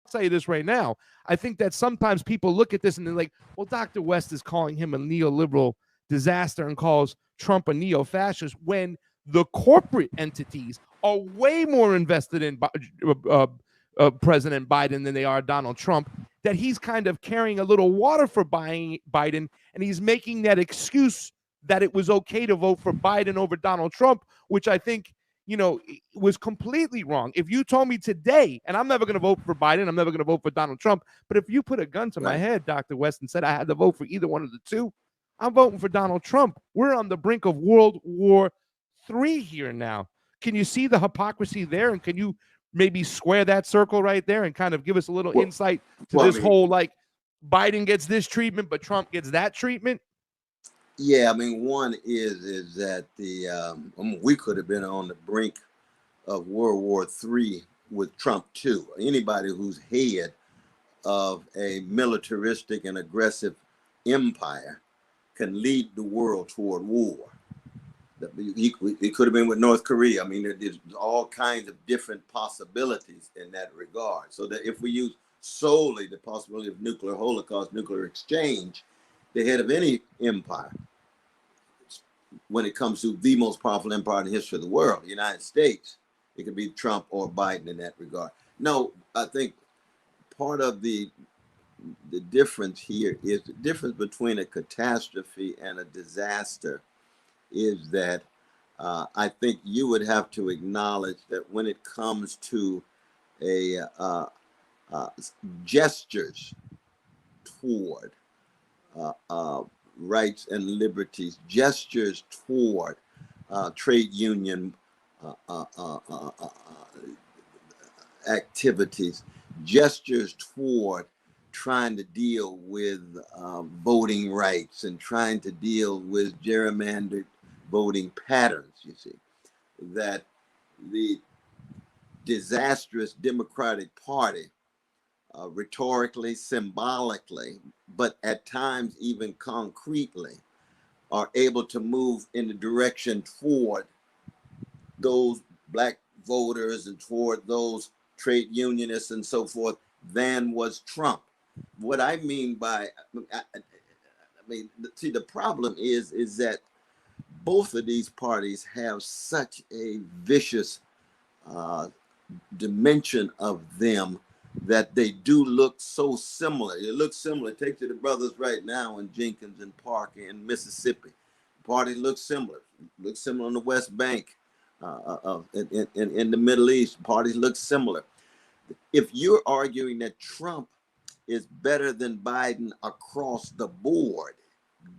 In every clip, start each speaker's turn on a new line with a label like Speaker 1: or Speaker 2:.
Speaker 1: say this right now. I think that sometimes people look at this and they're like, well, Dr. West is calling him a neoliberal disaster and calls Trump a neo-fascist when the corporate entities are way more invested in President Biden than they are Donald Trump, that he's kind of carrying a little water for Biden, and he's making that excuse that it was okay to vote for Biden over Donald Trump, which I think, was completely wrong. If you told me today, and I'm never going to vote for Biden, I'm never going to vote for Donald Trump, but if you put a gun to my head, Dr. West, and said I had to vote for either one of the two, I'm voting for Donald Trump. We're on the brink of World War III here now. Can you see the hypocrisy there? And can you maybe square that circle right there and kind of give us a little insight to this whole, like, Biden gets this treatment, but Trump gets that treatment?
Speaker 2: Yeah, I mean, one is that we could have been on the brink of World War III with Trump too. Anybody who's head of a militaristic and aggressive empire can lead the world toward war. It could have been with North Korea. I mean, there's all kinds of different possibilities in that regard. So that if we use solely the possibility of nuclear holocaust, nuclear exchange, the head of any empire, when it comes to the most powerful empire in the history of the world, the United States, it could be Trump or Biden in that regard. No, I think part of the difference here is the difference between a catastrophe and a disaster is that I think you would have to acknowledge that when it comes to gestures toward rights and liberties, gestures toward trade union activities, gestures toward trying to deal with voting rights and trying to deal with gerrymandered voting patterns, you see, that the disastrous Democratic Party rhetorically, symbolically, but at times even concretely, are able to move in the direction toward those Black voters and toward those trade unionists and so forth than was Trump. What I mean by, see, the problem is that both of these parties have such a vicious dimension of them that they do look so similar. It looks similar. Take to the brothers right now in Jenkins and Park in Mississippi. Parties look similar. Look similar on the West Bank, in the Middle East. Parties look similar. If you're arguing that Trump is better than Biden across the board,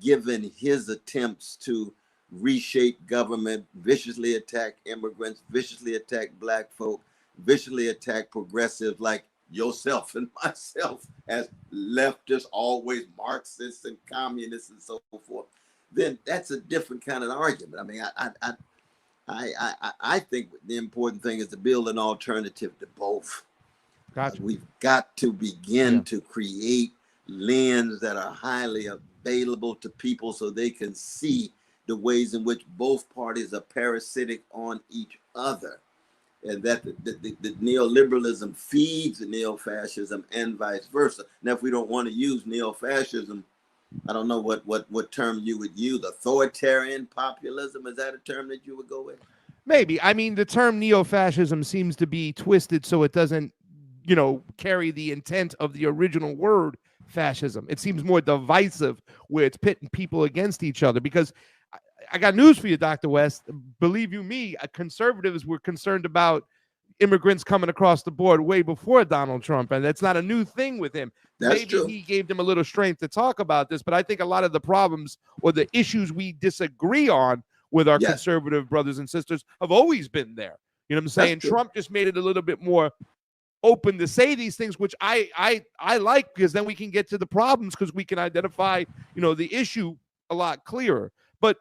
Speaker 2: given his attempts to reshape government, viciously attack immigrants, viciously attack Black folk, viciously attack progressives like yourself and myself as leftists, always Marxists and communists and so forth, then that's a different kind of argument. I mean, I think the important thing is to build an alternative to both.
Speaker 1: Gotcha.
Speaker 2: We've got to begin to create lenses that are highly available to people so they can see the ways in which both parties are parasitic on each other, and that the neoliberalism feeds the neo-fascism and vice versa. Now, if we don't want to use neo-fascism, I don't know what term you would use. Authoritarian populism, is that a term that you would go with?
Speaker 1: Maybe. I mean, the term neo-fascism seems to be twisted so it doesn't, carry the intent of the original word fascism. It seems more divisive, where it's pitting people against each other. Because I got news for you, Dr. West. Believe you me, conservatives were concerned about immigrants coming across the board way before Donald Trump, and that's not a new thing with him.
Speaker 2: That's
Speaker 1: Maybe
Speaker 2: true.
Speaker 1: He gave them a little strength to talk about this, but I think a lot of the problems or the issues we disagree on with our conservative brothers and sisters have always been there. You know what I'm saying? Trump just made it a little bit more open to say these things, which I like, because then we can get to the problems, because we can identify, the issue a lot clearer. But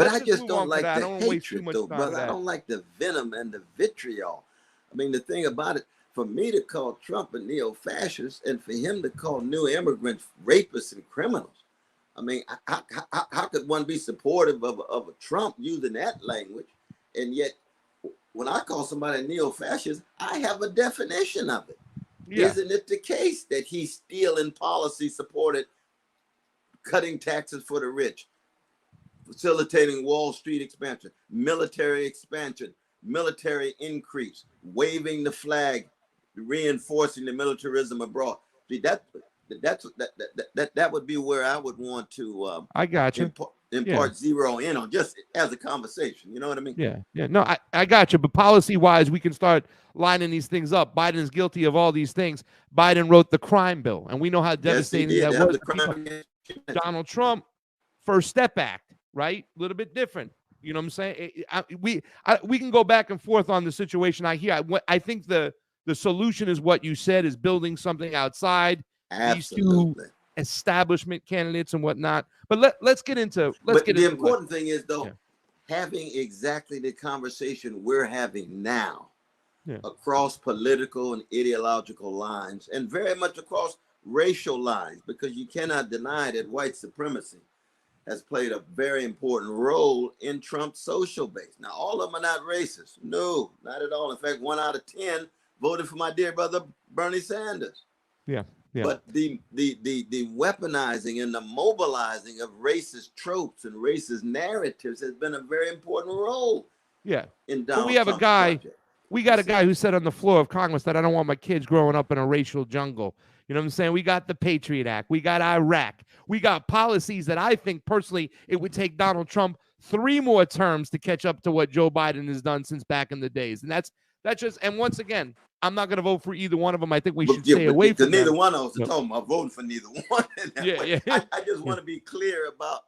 Speaker 2: I just don't like the hatred, though, brother. I don't like the venom and the vitriol. I mean, the thing about it, for me to call Trump a neo-fascist and for him to call new immigrants rapists and criminals, I mean, how could one be supportive of a Trump using that language? And yet, when I call somebody a neo-fascist, I have a definition of it.
Speaker 1: Yeah.
Speaker 2: Isn't it the case that he still in policy supported cutting taxes for the rich, facilitating Wall Street expansion, military increase, waving the flag, reinforcing the militarism abroad? See, that would be where I would want to
Speaker 1: I got you. Yeah.
Speaker 2: impart zero in on, just as a conversation. You know what I mean?
Speaker 1: Yeah. Yeah. No, I got you. But policy wise, we can start lining these things up. Biden is guilty of all these things. Biden wrote the crime bill, and we know how
Speaker 2: Yes, he
Speaker 1: devastating
Speaker 2: did.
Speaker 1: that
Speaker 2: That was
Speaker 1: was
Speaker 2: a
Speaker 1: to people.
Speaker 2: crime against
Speaker 1: Donald Trump, First Step Act, right? A little bit different. You know what I'm saying? We can go back and forth on the situation. I think the solution is what you said, is building something outside these two
Speaker 2: Absolutely.
Speaker 1: establishment candidates and whatnot. But let's get into
Speaker 2: But the
Speaker 1: what,
Speaker 2: important thing is, though,
Speaker 1: yeah,
Speaker 2: having exactly the conversation we're having now
Speaker 1: yeah,
Speaker 2: across political and ideological lines, and very much across racial lines, because you cannot deny that white supremacy has played a very important role in Trump's social base. Now, all of them are not racist. No, not at all. In fact, 1 out of 10 voted for my dear brother Bernie Sanders.
Speaker 1: yeah, yeah,
Speaker 2: But the weaponizing and the mobilizing of racist tropes and racist narratives has been a very important role
Speaker 1: yeah.
Speaker 2: in
Speaker 1: But we
Speaker 2: Donald
Speaker 1: have a
Speaker 2: Trump's
Speaker 1: guy.
Speaker 2: project.
Speaker 1: We got a guy who said on the floor of Congress that I don't want my kids growing up in a racial jungle. You know what I'm saying? We got the Patriot Act. We got Iraq. We got policies that I think personally it would take Donald Trump 3 more terms to catch up to what Joe Biden has done since back in the days. And that's just, and once again, I'm not going to vote for either one of them. I think we should stay away from
Speaker 2: neither
Speaker 1: them.
Speaker 2: one of us are
Speaker 1: Yep.
Speaker 2: talking about voting for neither one.
Speaker 1: Yeah, yeah.
Speaker 2: I just want to be clear about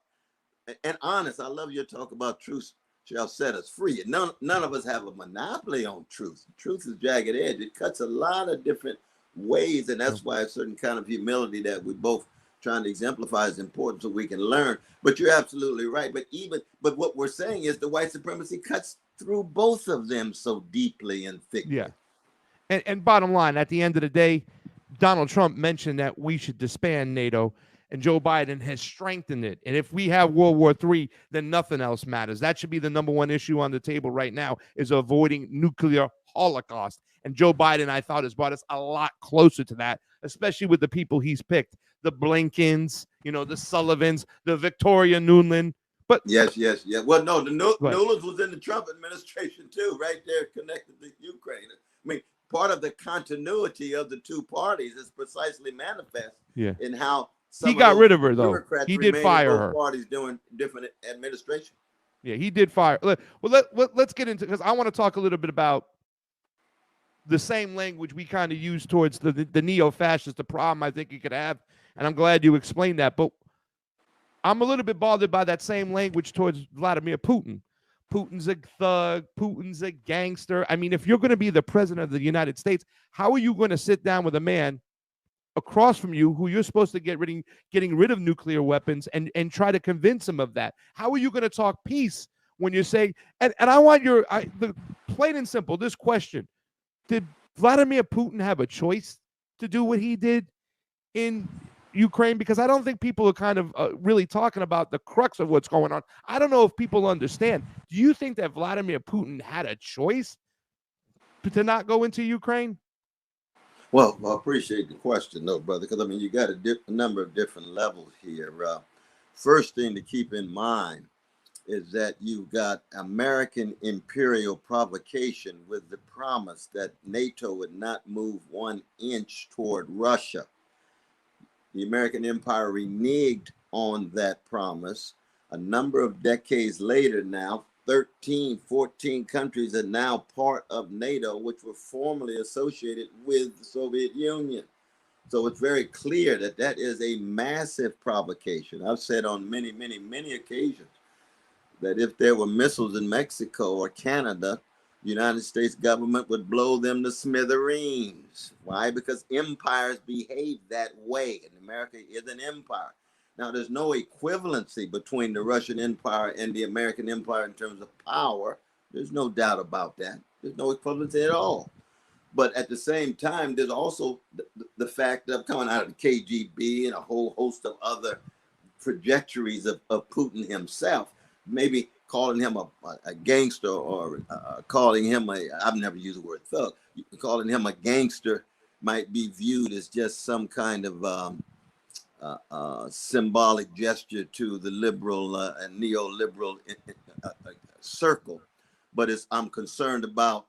Speaker 2: and honest. I love your talk about truth shall set us free. None of us have a monopoly on truth. Truth is jagged edge. It cuts a lot of different ways, and that's why a certain kind of humility that we both trying to exemplify is important, so we can learn. But you're absolutely right. But what we're saying is the white supremacy cuts through both of them so deeply and thickly.
Speaker 1: Yeah. And bottom line, at the end of the day, Donald Trump mentioned that we should disband NATO, and Joe Biden has strengthened it. And if we have World War III, then nothing else matters. That should be the number one issue on the table right now, is avoiding nuclear holocaust. And Joe Biden, I thought, has brought us a lot closer to that, especially with the people he's picked, the Blinkens, the Sullivans, the Victoria Nuland. But
Speaker 2: yes. Well, no, the Nulands was in the Trump administration too, right there, connected to Ukraine. I mean, part of the continuity of the two parties is precisely manifest in how
Speaker 1: he got rid of her, though. He did fire her.
Speaker 2: Parties doing different administration.
Speaker 1: Yeah, he did fire. Well, let's get into, because I want to talk a little bit about the same language we kind of use towards the neo-fascists, the problem I think you could have, and I'm glad you explained that. But I'm a little bit bothered by that same language towards Vladimir Putin. Putin's a thug. Putin's a gangster. I mean, if you're going to be the president of the United States, how are you going to sit down with a man across from you who you're supposed to getting rid of nuclear weapons and try to convince him of that? How are you going to talk peace when you're saying, and I want the plain and simple, this question: did Vladimir Putin have a choice to do what he did in Ukraine? Because I don't think people are kind of really talking about the crux of what's going on. I don't know if people understand. Do you think that Vladimir Putin had a choice to not go into Ukraine?
Speaker 2: Well, I appreciate the question, though, brother, because I mean, you got a number of different levels here. First thing to keep in mind is that you've got American imperial provocation with the promise that NATO would not move 1 inch toward Russia. The American empire reneged on that promise. A number of decades later now, 13, 14 countries are now part of NATO, which were formerly associated with the Soviet Union. So it's very clear that that is a massive provocation. I've said on many, many, many occasions that if there were missiles in Mexico or Canada, the United States government would blow them to smithereens. Why? Because empires behave that way, and America is an empire. Now, there's no equivalency between the Russian Empire and the American Empire in terms of power. There's no doubt about that. There's no equivalency at all. But at the same time, there's also the fact of coming out of the KGB and a whole host of other trajectories of Putin himself, maybe calling him a gangster, or calling him I've never used the word thug, calling him a gangster might be viewed as just some kind of symbolic gesture to the liberal and neoliberal circle. But I'm concerned about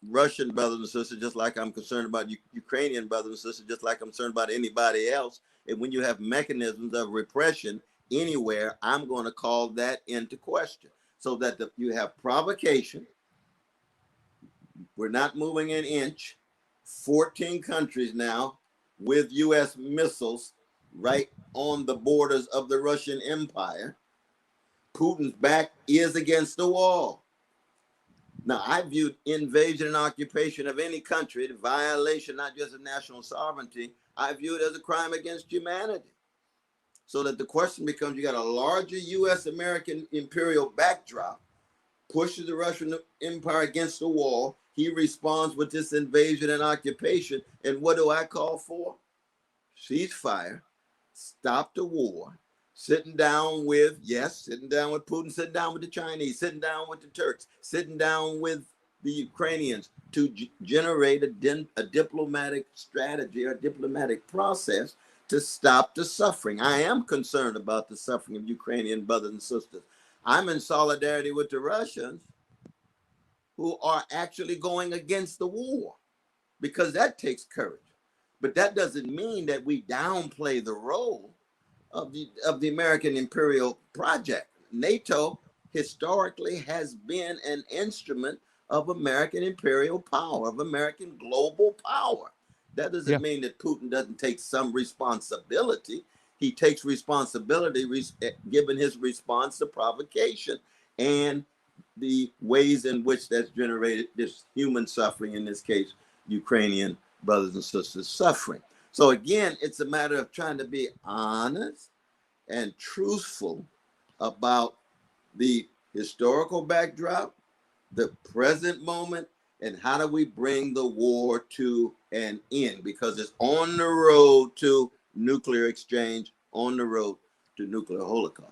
Speaker 2: Russian brothers and sisters, just like I'm concerned about Ukrainian brothers and sisters, just like I'm concerned about anybody else. And when you have mechanisms of repression anywhere, I'm going to call that into question, so that you have provocation. We're not moving an inch. 14 countries now with U.S. missiles right on the borders of the Russian Empire. Putin's back is against the wall. Now, I view invasion and occupation of any country, the violation not just of national sovereignty, I view it as a crime against humanity. So that the question becomes, you got a larger U.S. American imperial backdrop, pushes the Russian Empire against the wall. He responds with this invasion and occupation. And what do I call for? Ceasefire, stop the war, sitting down with Putin, sitting down with the Chinese, sitting down with the Turks, sitting down with the Ukrainians to generate a diplomatic strategy or diplomatic process to stop the suffering. I am concerned about the suffering of Ukrainian brothers and sisters. I'm in solidarity with the Russians who are actually going against the war, because that takes courage. But that doesn't mean that we downplay the role of the American imperial project. NATO historically has been an instrument of American imperial power, of American global power. That doesn't mean that Putin doesn't take some responsibility. He takes responsibility given his response to provocation and the ways in which that's generated this human suffering, in this case, Ukrainian brothers and sisters suffering. So again, it's a matter of trying to be honest and truthful about the historical backdrop, the present moment, and how do we bring the war to an end, because it's on the road to nuclear exchange, on the road to nuclear holocaust.